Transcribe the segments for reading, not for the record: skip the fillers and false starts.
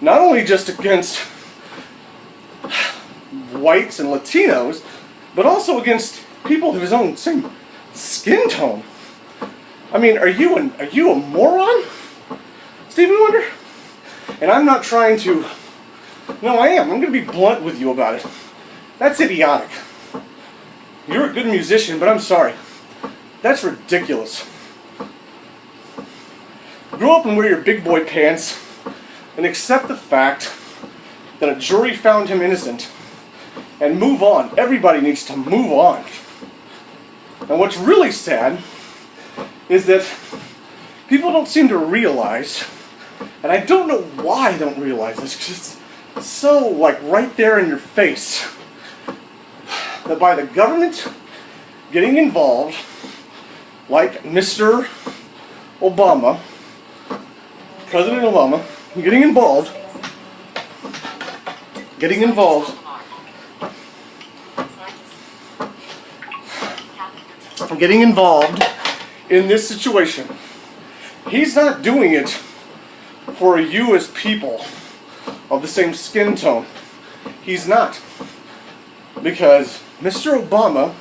not only just against whites and Latinos, but also against people of his own same skin tone. I mean, are you a moron, Stevie Wonder? And I'm not trying to. No, I am. I'm going to be blunt with you about it. That's idiotic. You're a good musician, but I'm sorry. That's ridiculous. Grow up and wear your big boy pants and accept the fact that a jury found him innocent and move on. Everybody needs to move on. And what's really sad is that people don't seem to realize, and I don't know why they don't realize this, because it's so like right there in your face, that by the government getting involved, like Mr. Obama, President Obama, getting involved in this situation. He's not doing it for you as people of the same skin tone. He's not. Because Mr. Obama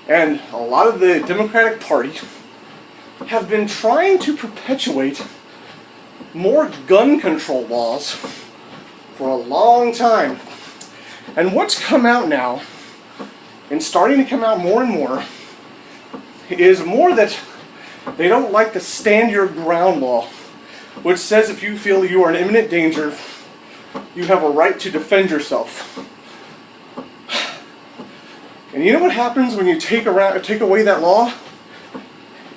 and a lot of the Democratic Party have been trying to perpetuate more gun control laws for a long time. And what's come out now, and starting to come out more and more, is more that they don't like the stand your ground law, which says if you feel you are in imminent danger, you have a right to defend yourself. And you know what happens when you take away that law?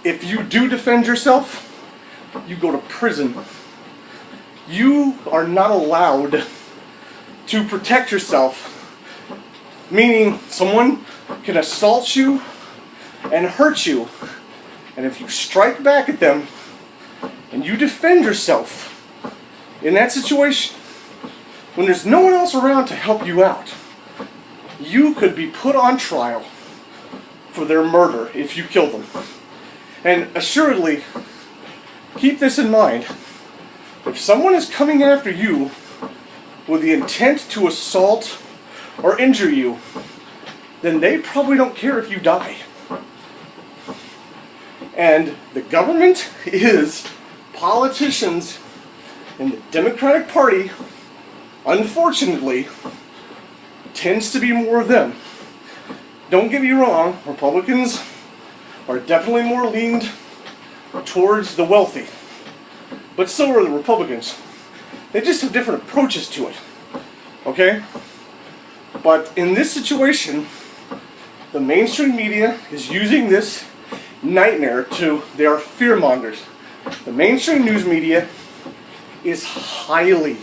If you do defend yourself, you go to prison. You are not allowed to protect yourself, meaning someone can assault you and hurt you, and if you strike back at them and you defend yourself in that situation, when there's no one else around to help you out, you could be put on trial for their murder if you kill them. And assuredly, keep this in mind. If someone is coming after you with the intent to assault or injure you, then they probably don't care if you die. And the government is politicians in the Democratic Party, unfortunately, tends to be more of them. Don't get me wrong, Republicans are definitely more leaned towards the wealthy. But so are the Republicans. They just have different approaches to it. Okay? But in this situation, the mainstream media is using this nightmare they are fearmongers. The mainstream news media is highly,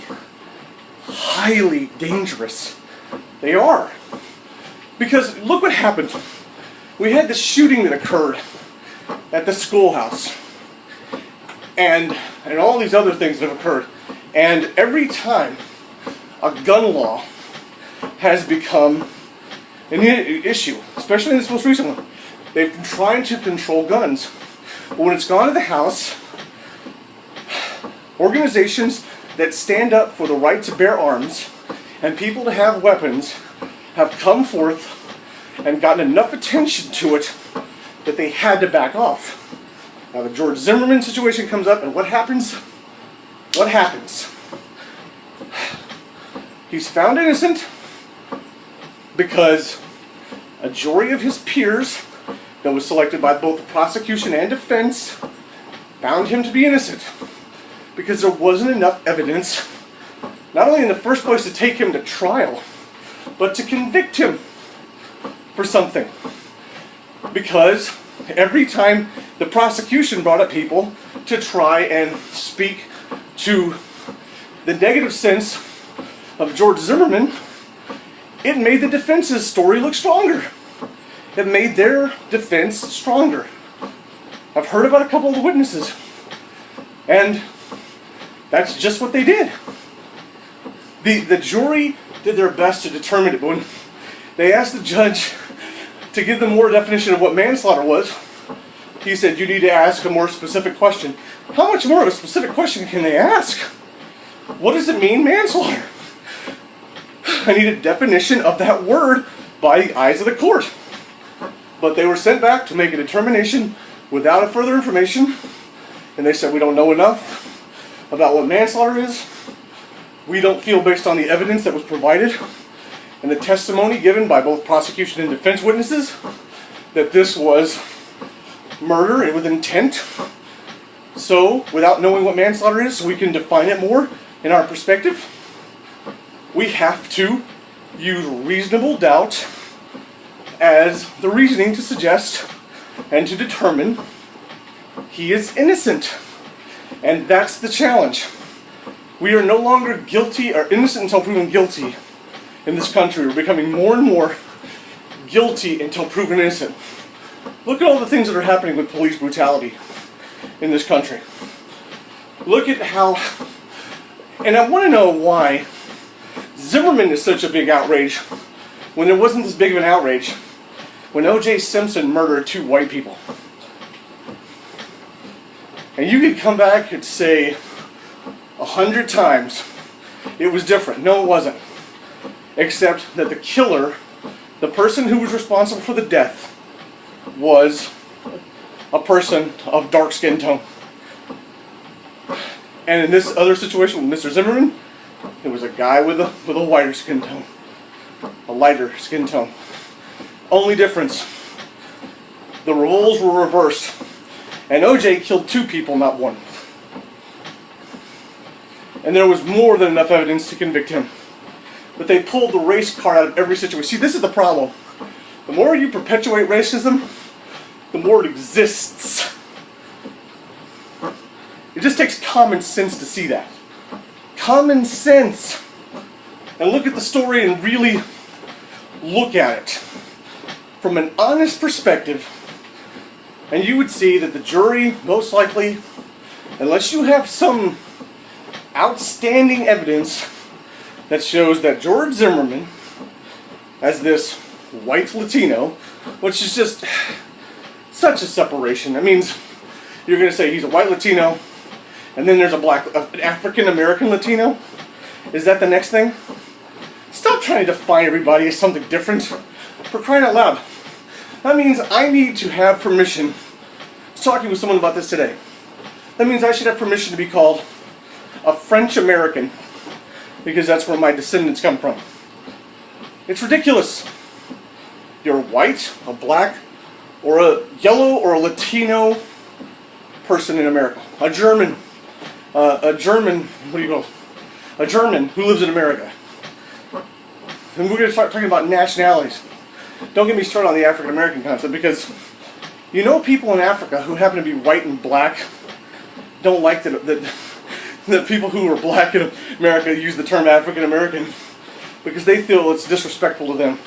highly dangerous. They are. Because look what happened. We had the shooting that occurred at the schoolhouse. And all these other things that have occurred. And every time a gun law has become an issue, especially in this most recent one, they've been trying to control guns. But when it's gone to the House, organizations that stand up for the right to bear arms and people to have weapons have come forth and gotten enough attention to it that they had to back off. Now the George Zimmerman situation comes up, and what happens? What happens? He's found innocent because a jury of his peers that was selected by both the prosecution and defense found him to be innocent because there wasn't enough evidence, not only in the first place to take him to trial, but to convict him for something. Because every time the prosecution brought up people to try and speak to the negative sense of George Zimmerman, it made the defense's story look stronger. It made their defense stronger. I've heard about a couple of the witnesses, and that's just what they did. The jury did their best to determine it, but when they asked the judge to give them more definition of what manslaughter was, he said, you need to ask a more specific question. How much more of a specific question can they ask? What does it mean, manslaughter? I need a definition of that word by the eyes of the court. But they were sent back to make a determination without further information, and they said, we don't know enough about what manslaughter is. We don't feel, based on the evidence that was provided and the testimony given by both prosecution and defense witnesses, that this was murder with intent. So, without knowing what manslaughter is, so we can define it more in our perspective, we have to use reasonable doubt as the reasoning to suggest and to determine he is innocent. And that's the challenge. We are no longer guilty or innocent until proven guilty in this country. We're becoming more and more guilty until proven innocent. Look at all the things that are happening with police brutality in this country. Look at how, and I want to know why Zimmerman is such a big outrage when there wasn't this big of an outrage when O.J. Simpson murdered 2 white people. And you could come back and say 100 times it was different. No, it wasn't. Except that the killer, the person who was responsible for the death, was a person of dark skin tone. And in this other situation with Mr. Zimmerman, it was a guy with a whiter skin tone. A lighter skin tone. Only difference, the roles were reversed. And O.J. killed 2 people, not 1. And there was more than enough evidence to convict him. But they pulled the race card out of every situation. See, this is the problem. The more you perpetuate racism, the more it exists. It just takes common sense to see that. Common sense. And look at the story and really look at it from an honest perspective. And you would see that the jury, most likely, unless you have some outstanding evidence that shows that George Zimmerman, as this white Latino, which is just such a separation. That means you're going to say he's a white Latino, and then there's an African American Latino. Is that the next thing? Stop trying to define everybody as something different. For crying out loud. That means I need to have permission. I was talking with someone about this today. That means I should have permission to be called a French American, because that's where my descendants come from. It's ridiculous. You're white, a black, or a yellow, or a Latino person in America. A German, what do you call it? A German who lives in America. And we're going to start talking about nationalities. Don't get me started on the African American concept, because you know people in Africa who happen to be white and black don't like that people who are black in America use the term African American, because they feel it's disrespectful to them.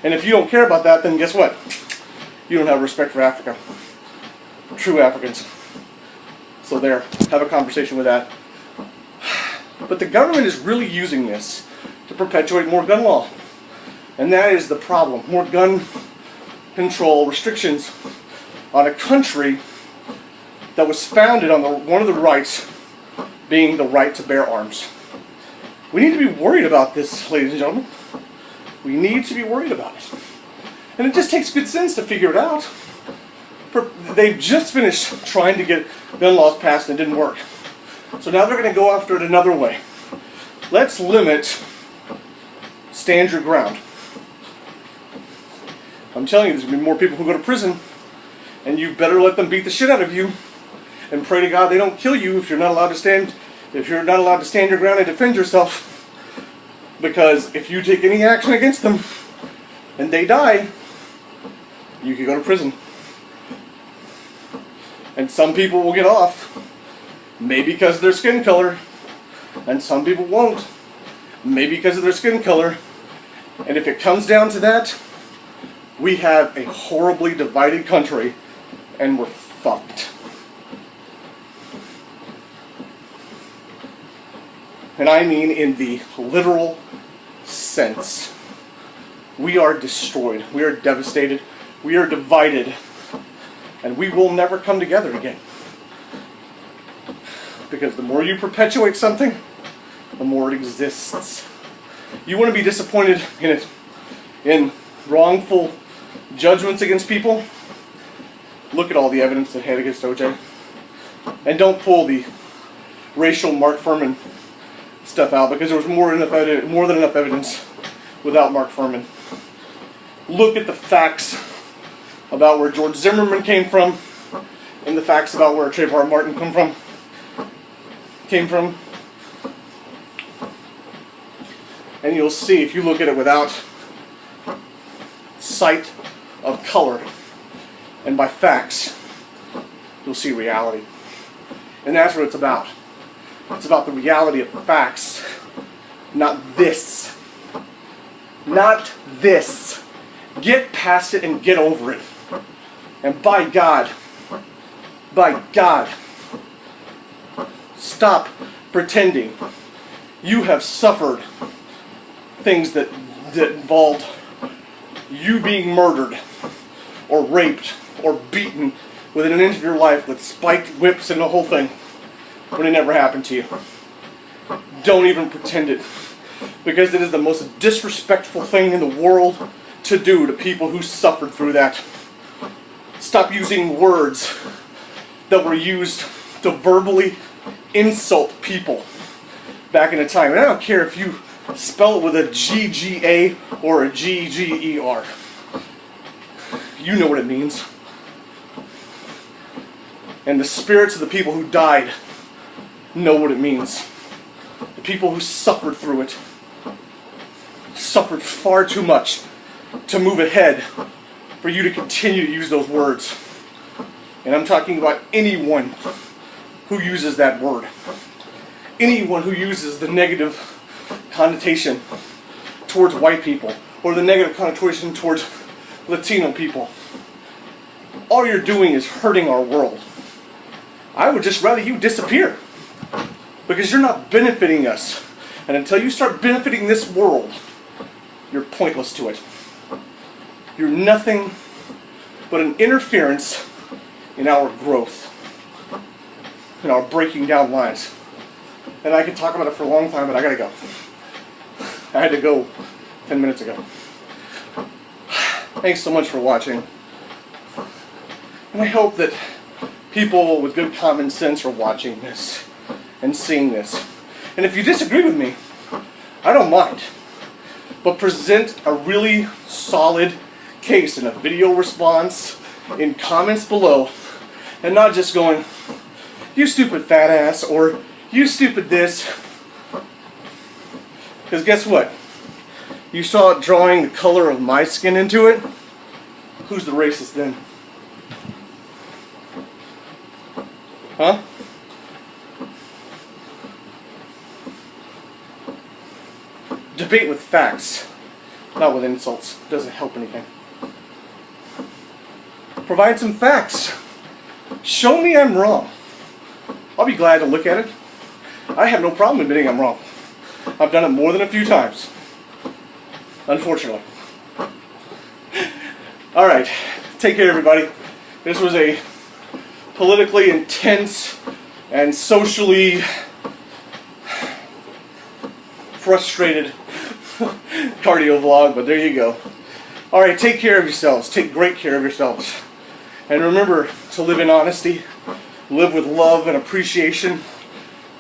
And if you don't care about that, then guess what? You don't have respect for Africa. True Africans. So there, have a conversation with that. But the government is really using this to perpetuate more gun law. And that is the problem. More gun control restrictions on a country that was founded on one of the rights being the right to bear arms. We need to be worried about this, ladies and gentlemen. We need to be worried about it. And it just takes good sense to figure it out. They've just finished trying to get gun laws passed and it didn't work. So now they're going to go after it another way. Let's limit stand your ground. I'm telling you, there's going to be more people who go to prison, and you better let them beat the shit out of you and pray to God they don't kill you if you're not allowed to stand your ground and defend yourself. Because if you take any action against them and they die, you could go to prison. And some people will get off, maybe because of their skin color, and some people won't, maybe because of their skin color. And if it comes down to that, we have a horribly divided country, and we're fucked. And I mean in the literal sense. We are destroyed. We are devastated. We are divided. And we will never come together again. Because the more you perpetuate something, the more it exists. You want to be disappointed in it, in wrongful judgments against people? Look at all the evidence that had against OJ. And don't pull the racial Mark Furman stuff out, because there was more than enough evidence without Mark Furman. Look at the facts about where George Zimmerman came from, and the facts about where Trayvon Martin came from. And you'll see, if you look at it without sight of color and by facts, you'll see reality. And that's what it's about. It's about the reality of facts, not this. Not this. Get past it and get over it. And by God, stop pretending you have suffered things that involved you being murdered or raped or beaten within an inch of your life with spiked whips and the whole thing when it never happened to you. Don't even pretend it, because it is the most disrespectful thing in the world to do to people who suffered through that. Stop using words that were used to verbally insult people back in a time. And I don't care if you spell it with a GGA or a GGER. You know what it means. And the spirits of the people who died know what it means. The people who suffered through it suffered far too much to move ahead for you to continue to use those words. And I'm talking about anyone who uses that word. Anyone who uses the negative connotation towards white people, or the negative connotation towards Latino people. All you're doing is hurting our world. I would just rather you disappear, because you're not benefiting us. And until you start benefiting this world, you're pointless to it. You're nothing but an interference in our growth, in our breaking down lines. And I could talk about it for a long time, but I gotta go. I had to go 10 minutes ago. Thanks so much for watching. And I hope that people with good common sense are watching this and seeing this. And if you disagree with me, I don't mind. But present a really solid case in a video response, in comments below, and not just going, you stupid fat ass, or you stupid this. Because guess what? You saw it drawing the color of my skin into it. Who's the racist then? Huh? Debate with facts, not with insults. Doesn't help anything. Provide some facts. Show me I'm wrong. I'll be glad to look at it. I have no problem admitting I'm wrong. I've done it more than a few times. Unfortunately. Alright, take care everybody. This was a politically intense and socially frustrated cardio vlog, but there you go. Alright, take care of yourselves. Take great care of yourselves. And remember to live in honesty, live with love and appreciation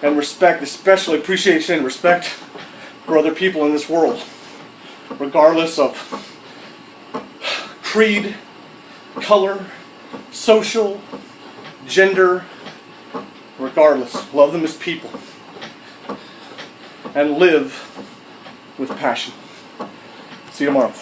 and respect, especially appreciation and respect for other people in this world, regardless of creed, color, social, gender, regardless. Love them as people. And live with passion. See you tomorrow.